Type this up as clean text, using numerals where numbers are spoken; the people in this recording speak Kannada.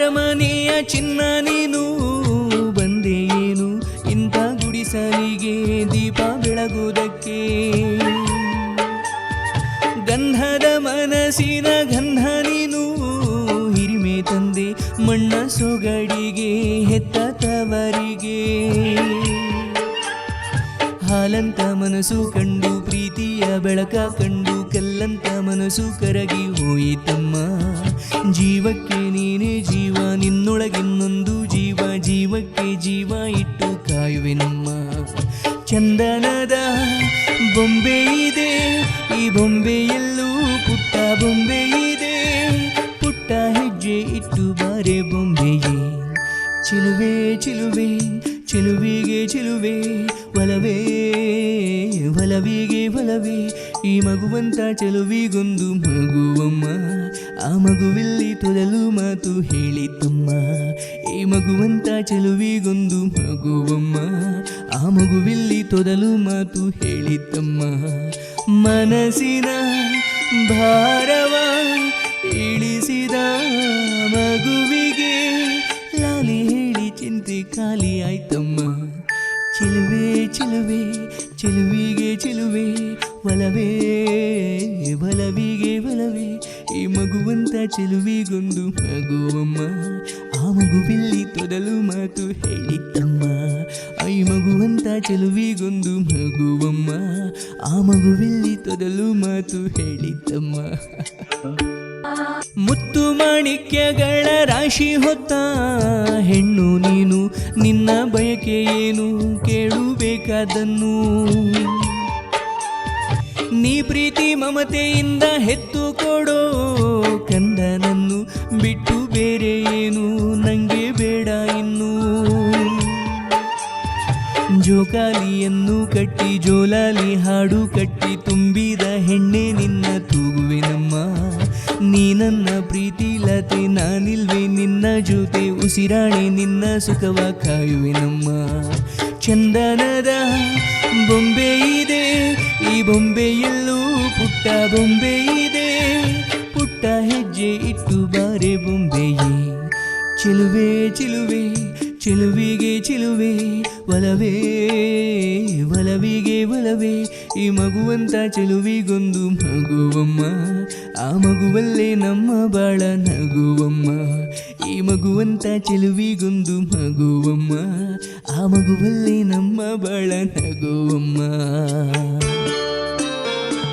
ಅರಮನೆಯ ಚಿನ್ನ ನೀನು ಬಂದೆ ಏನು ಇಂಥ ಗುಡಿಸಲಿಗೆ ದೀಪ ಬೆಳಗುವುದಕ್ಕೆ. ಗಂಧದ ಮನಸ್ಸಿನ ಗಂಧ ನೀನು ಹಿರಿಮೆ ತಂದೆ ಮಣ್ಣ ಸೊಗಡಿಗೆ ಹೆತ್ತ ತವರಿಗೆ. ಹಾಲಂತ ಮನಸ್ಸು ಕಂಡು ಪ್ರೀತಿಯ ಬೆಳಕ ಕಂಡು ಕಲ್ಲಂತ ಮನಸ್ಸು ಕರಗಿ ಹೋಯಿತಮ್ಮ. ಜೀವಕ್ಕೆ ನೀನೇ ಜೀವ ನಿನ್ನೊಳಗಿನ್ನೊಂದು ಜೀವ ಜೀವಕ್ಕೆ ಜೀವ ಇಟ್ಟು ಕಾಯುವೆನಮ್ಮ. ಚಂದನದ ಬೊಂಬೆ ಇದೆ ಈ ಬೊಂಬೆಯಲ್ಲೂ ಪುಟ್ಟ ಬೊಂಬೆ ಇದೆ. ಪುಟ್ಟ ಹೆಜ್ಜೆ ಇಟ್ಟು ಬಾರೆ ಬೊಂಬೆಯೇ. ಚಿಲುವೆ ಚಿಲುವೆ ಚಿಲುವಿಗೆ ಚಿಲುವೆ ಒಲವೇ ಒಲವಿಗೆ ಒಲವೇ. ಈ ಮಗುವಂತ ಚೆಲುವಿಗೊಂದು ಮಗುವಮ್ಮ. ಆ ಮಗುವಿಲ್ಲಿ ತೊದಲು ಮಾತು ಹೇಳಿತಮ್ಮ. ಈ ಮಗುವಂತ ಚೆಲುವಿಗೊಂದು ಮಗುವಮ್ಮ. ಆ ಮಗುವಿಲ್ಲಿ ತೊದಲು ಮಾತು ಹೇಳಿತಮ್ಮ. ಮನಸ್ಸಿನ ಭಾರವ ಇಳಿಸಿದ ಮಗುವಿಗೆ ಲಾಲಿ ಹೇಳಿ ಚಿಂತೆ ಖಾಲಿ ಆಯ್ತಮ್ಮ. ಚಿಲುವೆ ಚಿಲುವೆ ಚಿಲುವಿಗೆ ಚಿಲುವೆ ಒಲವೇ ಒಲವಿಗೆ ಒಲವೇ. ಈ ಮಗುವಂತ ಚೆಲುವಿಗೊಂದು ಮಗುವಮ್ಮ. ಆ ಮಗುವಿಲ್ಲಿ ತೊದಲು ಮಾತು ಹೇಳಿತಮ್ಮ. ಈ ಮಗುವಂತ ಚೆಲುವಿಗೊಂದು ಮಗುವಮ್ಮ. ಆ ಮಗುವಿಲ್ಲಿ ತೊದಲು ಮಾತು ಹೇಳಿತಮ್ಮ. ಮುತ್ತು ಮಾಣಿಕ್ಯಗಳ ರಾಶಿ ಹೊತ್ತ ಹೆಣ್ಣು ನೀನು ನಿನ್ನ ಬಯಕೆ ಏನು ಕೇಳಬೇಕಾದನ್ನು. ನೀ ಪ್ರೀತಿ ಮಮತೆಯಿಂದ ಹೆತ್ತು ಕೊಡೋ ಕಂದನನ್ನು ಬಿಟ್ಟು ಬೇರೆ ಏನು ನಂಗೆ ಬೇಡ ಇನ್ನು. ಜೋಕಾಲಿಯನ್ನು ಕಟ್ಟಿ ಜೋಲಾಲಿ ಹಾಡು ಕಟ್ಟಿ ತುಂಬಿದ ಹೆಣ್ಣೆ ನಿನ್ನ ತೂಗುವೆನಮ್ಮ. ನೀ ನನ್ನ ಪ್ರೀತಿ ಲತೆ ನಾನಿಲ್ವೇ ನಿನ್ನ ಜೊತೆ ಉಸಿರಾಣೆ ನಿನ್ನ ಸುಖವ ಕಾಯುವೆನಮ್ಮ. ಚಂದನದ ಬೊಂಬೆ ಇದೆ ಈ ಬೊಂಬೆಯಲ್ಲೂ ಪುಟ್ಟ ಬೊಂಬೆ ಇದೆ. ಪುಟ್ಟ ಹೆಜ್ಜೆ ಇಟ್ಟು ಬಾರೆ ಬೊಂಬೆಯೇ. ಚಿಲುವೆ ಚಿಲುವೆ ಚಿಲುವಿಗೆ ಚಿಲುವೆ ಒಲವೇ ಒಲವಿಗೆ ಒಲವೇ. ಈ ಮಗುವಂತ ಚೆಲುವಿಗೊಂದು ಮಗುವಮ್ಮ. ಆ ಮಗುವಲ್ಲೇ ನಮ್ಮ ಬಾಳ ನಗುವಮ್ಮ. ಈ ಮಗುವಂತ ಚೆಲುವಿಗೊಂದು ಮಗುವಮ್ಮ. ಆ ಮಗುವಲ್ಲೇ ನಮ್ಮ ಬಾಳ ನಗುವಮ್ಮ.